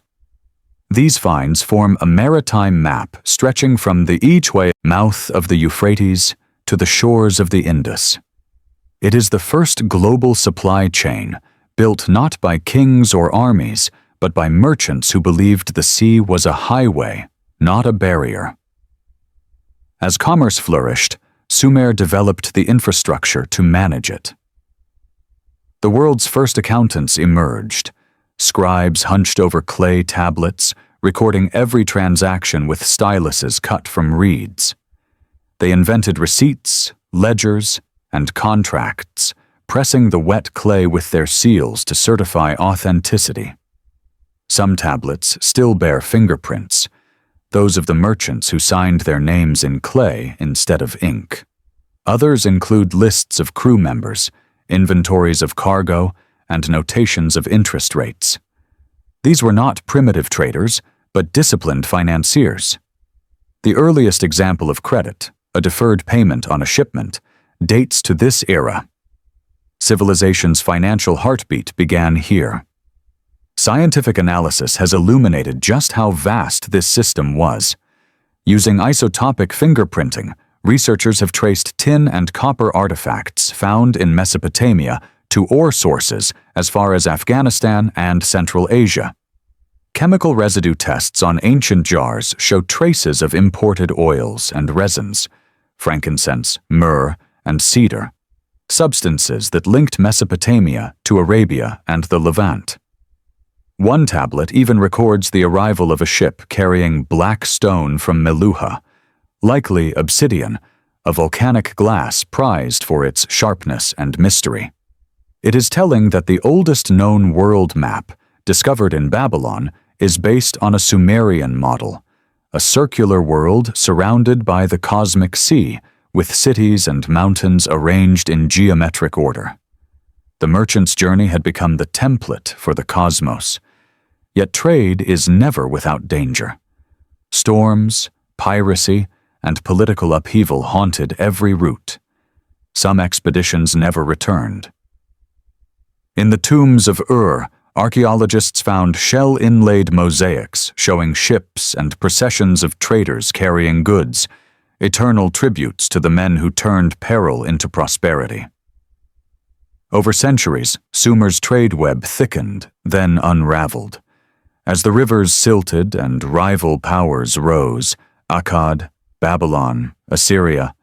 These finds form a maritime map stretching from the Ijwi mouth of the Euphrates to the shores of the Indus. It is the first global supply chain, built not by kings or armies, but by merchants who believed the sea was a highway, not a barrier. As commerce flourished, Sumer developed the infrastructure to manage it. The world's first accountants emerged, scribes hunched over clay tablets, recording every transaction with styluses cut from reeds. They invented receipts, ledgers, and contracts, pressing the wet clay with their seals to certify authenticity. Some tablets still bear fingerprints, those of the merchants who signed their names in clay instead of ink. Others include lists of crew members, inventories of cargo, and notations of interest rates. These were not primitive traders, but disciplined financiers. The earliest example of credit, a deferred payment on a shipment, dates to this era. Civilization's financial heartbeat began here. Scientific analysis has illuminated just how vast this system was. Using isotopic fingerprinting, researchers have traced tin and copper artifacts found in Mesopotamia to ore sources as far as Afghanistan and Central Asia. Chemical residue tests on ancient jars show traces of imported oils and resins, frankincense, myrrh, and cedar, substances that linked Mesopotamia to Arabia and the Levant. One tablet even records the arrival of a ship carrying black stone from Meluha, likely obsidian, a volcanic glass prized for its sharpness and mystery. It is telling that the oldest known world map, discovered in Babylon, is based on a Sumerian model, a circular world surrounded by the cosmic sea, with cities and mountains arranged in geometric order. The merchant's journey had become the template for the cosmos. Yet trade is never without danger. Storms, piracy, and political upheaval haunted every route. Some expeditions never returned. In the tombs of Ur, archaeologists found shell-inlaid mosaics showing ships and processions of traders carrying goods, eternal tributes to the men who turned peril into prosperity. Over centuries, Sumer's trade web thickened, then unraveled. As the rivers silted and rival powers rose, Akkad, Babylon, Assyria,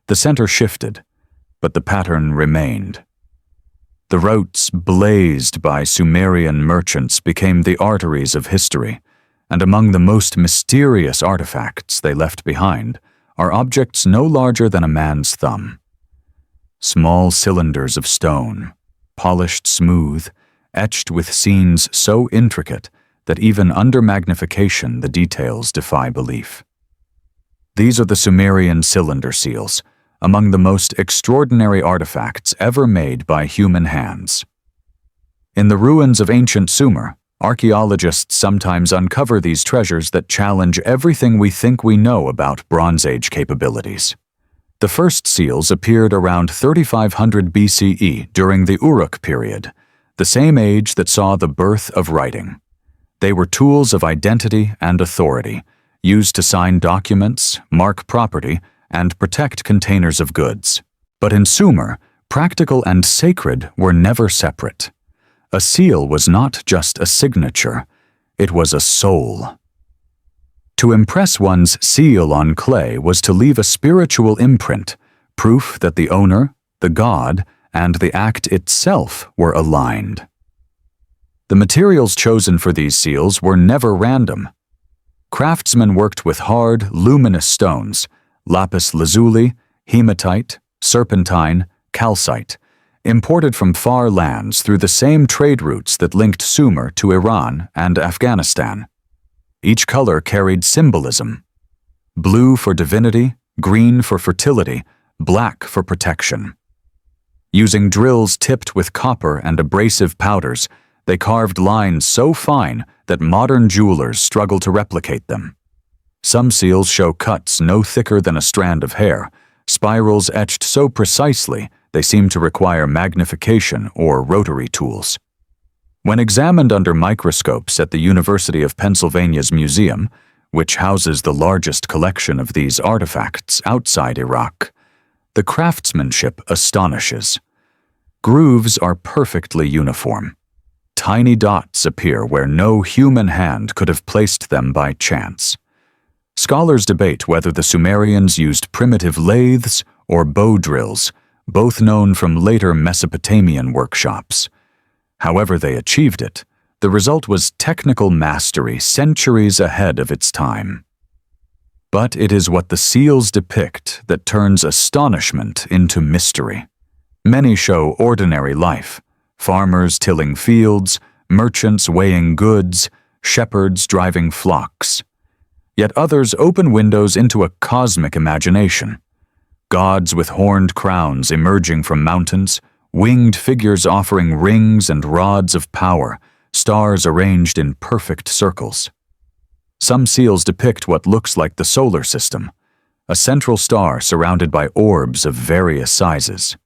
the center shifted, but the pattern remained. The routes blazed by Sumerian merchants became the arteries of history, and among the most mysterious artifacts they left behind are objects no larger than a man's thumb. Small cylinders of stone, polished smooth, etched with scenes so intricate that even under magnification the details defy belief. These are the Sumerian cylinder seals, among the most extraordinary artifacts ever made by human hands. In the ruins of ancient Sumer, archaeologists sometimes uncover these treasures that challenge everything we think we know about Bronze Age capabilities. The first seals appeared around 3500 BCE during the Uruk period, the same age that saw the birth of writing. They were tools of identity and authority, used to sign documents, mark property, and protect containers of goods. But in Sumer, practical and sacred were never separate. A seal was not just a signature, it was a soul. To impress one's seal on clay was to leave a spiritual imprint, proof that the owner, the god, and the act itself were aligned. The materials chosen for these seals were never random. Craftsmen worked with hard, luminous stones, lapis lazuli, hematite, serpentine, calcite, imported from far lands through the same trade routes that linked Sumer to Iran and Afghanistan. Each color carried symbolism: blue for divinity, green for fertility, black for protection. Using drills tipped with copper and abrasive powders, they carved lines so fine that modern jewelers struggle to replicate them. Some seals show cuts no thicker than a strand of hair, spirals etched so precisely they seem to require magnification or rotary tools. When examined under microscopes at the University of Pennsylvania's museum, which houses the largest collection of these artifacts outside Iraq, the craftsmanship astonishes. Grooves are perfectly uniform. Tiny dots appear where no human hand could have placed them by chance. Scholars debate whether the Sumerians used primitive lathes or bow drills, both known from later Mesopotamian workshops. However they achieved it, the result was technical mastery centuries ahead of its time. But it is what the seals depict that turns astonishment into mystery. Many show ordinary life: farmers tilling fields, merchants weighing goods, shepherds driving flocks. Yet others open windows into a cosmic imagination. Gods with horned crowns emerging from mountains, winged figures offering rings and rods of power, stars arranged in perfect circles. Some seals depict what looks like the solar system, a central star surrounded by orbs of various sizes.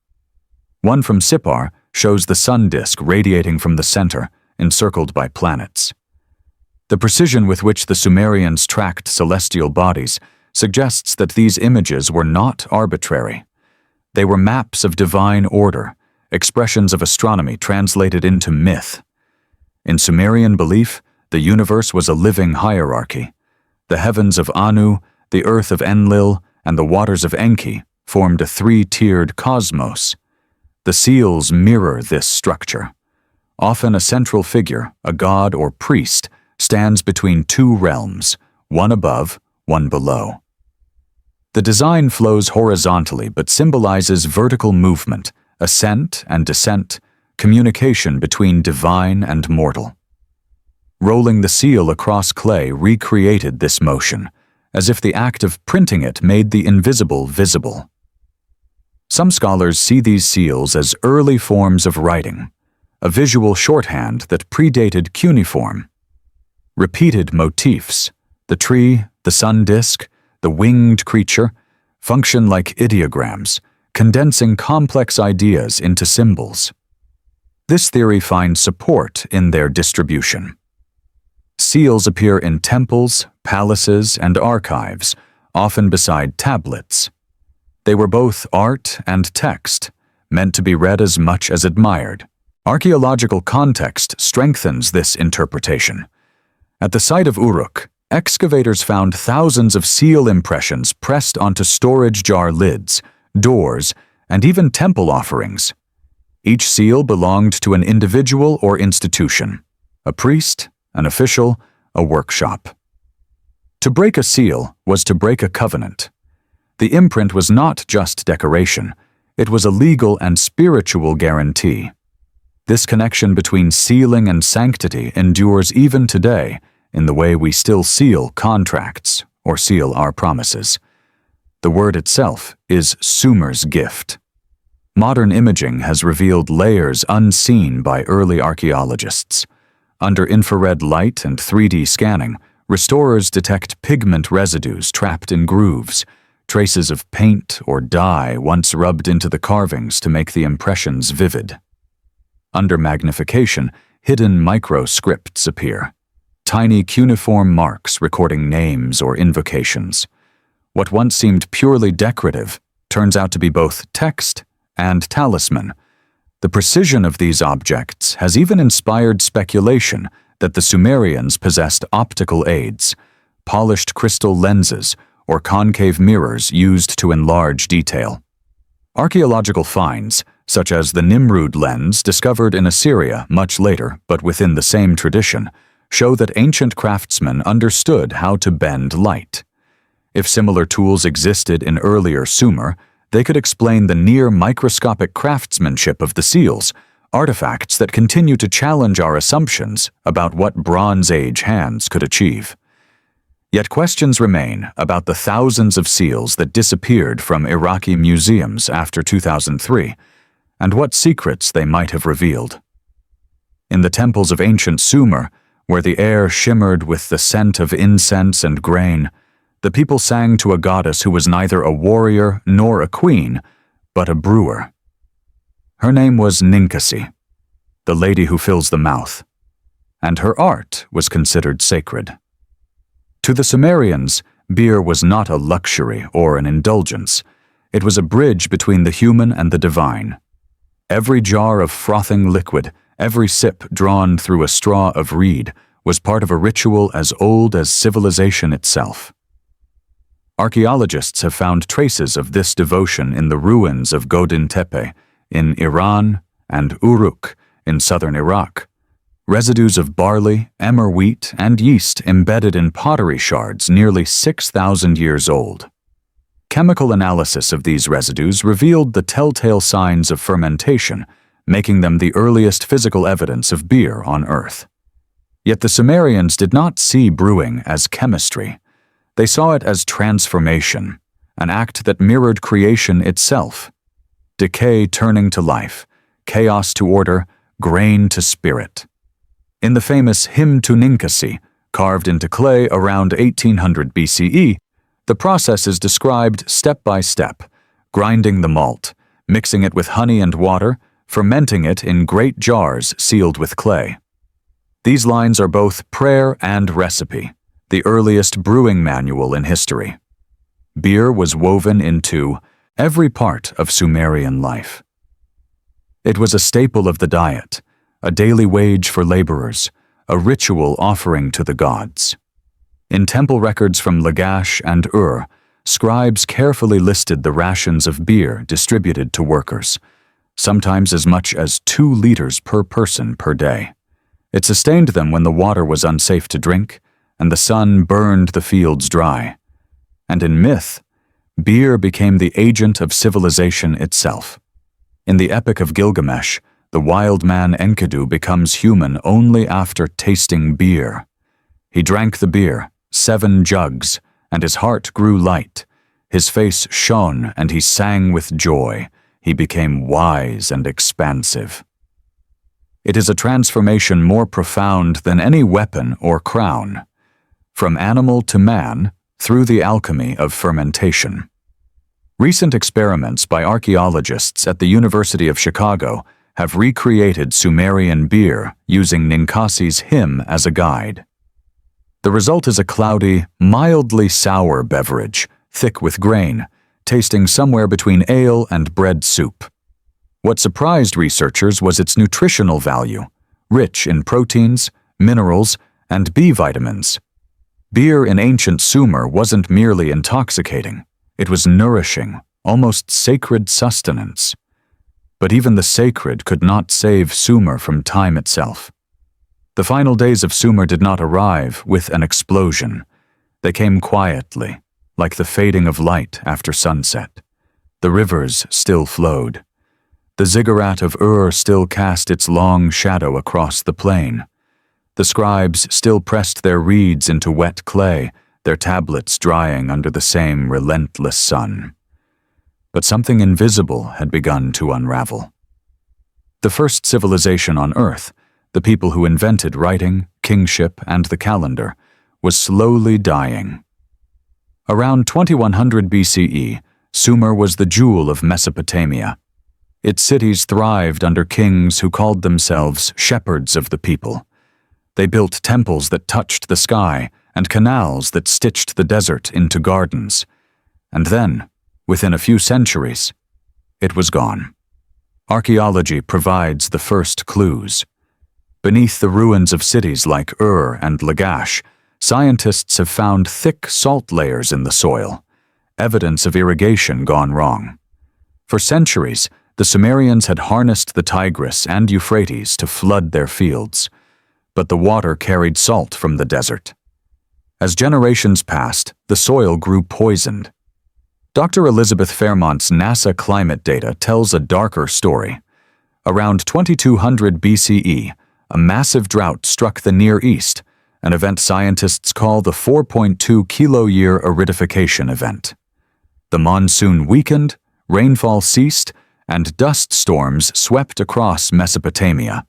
One from Sippar shows the sun disk radiating from the center, encircled by planets. The precision with which the Sumerians tracked celestial bodies suggests that these images were not arbitrary. They were maps of divine order, expressions of astronomy translated into myth. In Sumerian belief, the universe was a living hierarchy. The heavens of Anu, the earth of Enlil, and the waters of Enki formed a three-tiered cosmos. The seals mirror this structure. Often a central figure, a god or priest, stands between two realms, one above, one below. The design flows horizontally but symbolizes vertical movement, ascent and descent, communication between divine and mortal. Rolling the seal across clay recreated this motion, as if the act of printing it made the invisible visible. Some scholars see these seals as early forms of writing, a visual shorthand that predated cuneiform. Repeated motifs, the tree, the sun disk, the winged creature, function like ideograms, condensing complex ideas into symbols. This theory finds support in their distribution. Seals appear in temples, palaces, and archives, often beside tablets. They were both art and text, meant to be read as much as admired. Archaeological context strengthens this interpretation. At the site of Uruk, excavators found thousands of seal impressions pressed onto storage jar lids, doors, and even temple offerings. Each seal belonged to an individual or institution: a priest, an official, a workshop. To break a seal was to break a covenant. The imprint was not just decoration, it was a legal and spiritual guarantee. This connection between sealing and sanctity endures even today in the way we still seal contracts or seal our promises. The word itself is Sumer's gift. Modern imaging has revealed layers unseen by early archaeologists. Under infrared light and 3D scanning, restorers detect pigment residues trapped in grooves, traces of paint or dye once rubbed into the carvings to make the impressions vivid. Under magnification, hidden microscripts appear, tiny cuneiform marks recording names or invocations. What once seemed purely decorative turns out to be both text and talisman. The precision of these objects has even inspired speculation that the Sumerians possessed optical aids, polished crystal lenses, or concave mirrors used to enlarge detail. Archaeological finds, such as the Nimrud lens discovered in Assyria much later but within the same tradition, show that ancient craftsmen understood how to bend light. If similar tools existed in earlier Sumer, they could explain the near-microscopic craftsmanship of the seals, artifacts that continue to challenge our assumptions about what Bronze Age hands could achieve. Yet questions remain about the thousands of seals that disappeared from Iraqi museums after 2003, and what secrets they might have revealed. In the temples of ancient Sumer, where the air shimmered with the scent of incense and grain, the people sang to a goddess who was neither a warrior nor a queen, but a brewer. Her name was Ninkasi, the lady who fills the mouth, and her art was considered sacred. To the Sumerians, beer was not a luxury or an indulgence. It was a bridge between the human and the divine. Every jar of frothing liquid, every sip drawn through a straw of reed, was part of a ritual as old as civilization itself. Archaeologists have found traces of this devotion in the ruins of Godin Tepe in Iran and Uruk in southern Iraq. Residues of barley, emmer wheat, and yeast embedded in pottery shards nearly 6,000 years old. Chemical analysis of these residues revealed the telltale signs of fermentation, making them the earliest physical evidence of beer on Earth. Yet the Sumerians did not see brewing as chemistry. They saw it as transformation, an act that mirrored creation itself. Decay turning to life, chaos to order, grain to spirit. In the famous Hymn to Ninkasi, carved into clay around 1800 BCE, the process is described step by step, grinding the malt, mixing it with honey and water, fermenting it in great jars sealed with clay. These lines are both prayer and recipe, the earliest brewing manual in history. Beer was woven into every part of Sumerian life. It was a staple of the diet, a daily wage for laborers, a ritual offering to the gods. In temple records from Lagash and Ur, scribes carefully listed the rations of beer distributed to workers, sometimes as much as 2 liters per person per day. It sustained them when the water was unsafe to drink, and the sun burned the fields dry. And in myth, beer became the agent of civilization itself. In the Epic of Gilgamesh, the wild man Enkidu becomes human only after tasting beer. He drank the beer, 7 jugs, and his heart grew light. His face shone, and he sang with joy. He became wise and expansive. It is a transformation more profound than any weapon or crown, from animal to man, through the alchemy of fermentation. Recent experiments by archaeologists at the University of Chicago have recreated Sumerian beer using Ninkasi's hymn as a guide. The result is a cloudy, mildly sour beverage, thick with grain, tasting somewhere between ale and bread soup. What surprised researchers was its nutritional value, rich in proteins, minerals, and B vitamins. Beer in ancient Sumer wasn't merely intoxicating, it was nourishing, almost sacred sustenance. But even the sacred could not save Sumer from time itself. The final days of Sumer did not arrive with an explosion. They came quietly, like the fading of light after sunset. The rivers still flowed. The ziggurat of Ur still cast its long shadow across the plain. The scribes still pressed their reeds into wet clay, their tablets drying under the same relentless sun. But something invisible had begun to unravel. The first civilization on Earth, the people who invented writing, kingship, and the calendar, was slowly dying. Around 2100 BCE, Sumer was the jewel of Mesopotamia. Its cities thrived under kings who called themselves shepherds of the people. They built temples that touched the sky and canals that stitched the desert into gardens. And then, within a few centuries, it was gone. Archaeology provides the first clues. Beneath the ruins of cities like Ur and Lagash, scientists have found thick salt layers in the soil, evidence of irrigation gone wrong. For centuries, the Sumerians had harnessed the Tigris and Euphrates to flood their fields, but the water carried salt from the desert. As generations passed, the soil grew poisoned. Dr. Elizabeth Fairmont's NASA climate data tells a darker story. Around 2200 BCE, a massive drought struck the Near East, an event scientists call the 4.2 kiloyear aridification event. The monsoon weakened, rainfall ceased, and dust storms swept across Mesopotamia.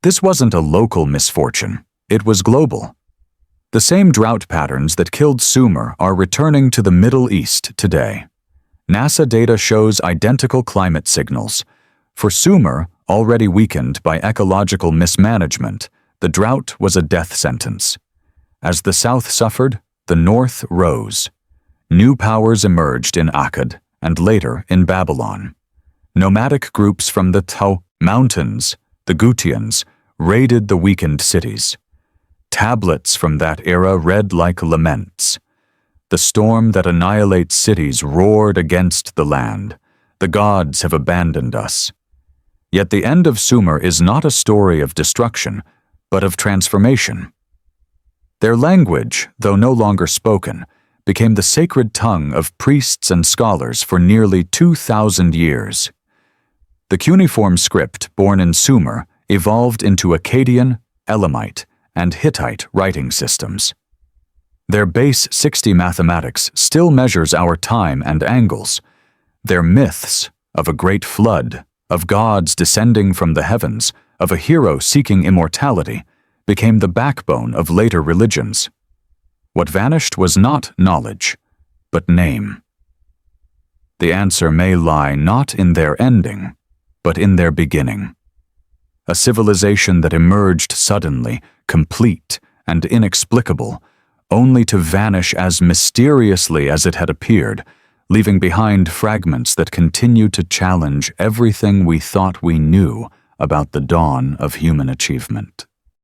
This wasn't a local misfortune, it was global. The same drought patterns that killed Sumer are returning to the Middle East today. NASA data shows identical climate signals. For Sumer, already weakened by ecological mismanagement, the drought was a death sentence. As the south suffered, the north rose. New powers emerged in Akkad and later in Babylon. Nomadic groups from the Tau Mountains, the Gutians, raided the weakened cities. Tablets from that era read like laments. The storm that annihilates cities roared against the land. The gods have abandoned us. Yet the end of Sumer is not a story of destruction, but of transformation. Their language, though no longer spoken, became the sacred tongue of priests and scholars for nearly 2,000 years. The cuneiform script born in Sumer evolved into Akkadian, Elamite, and Hittite writing systems. Their base 60 mathematics still measures our time and angles. Their myths of a great flood, of gods descending from the heavens, of a hero seeking immortality, became the backbone of later religions. What vanished was not knowledge, but name. The answer may lie not in their ending, but in their beginning. A civilization that emerged suddenly, complete and inexplicable, only to vanish as mysteriously as it had appeared, leaving behind fragments that continue to challenge everything we thought we knew about the dawn of human achievement.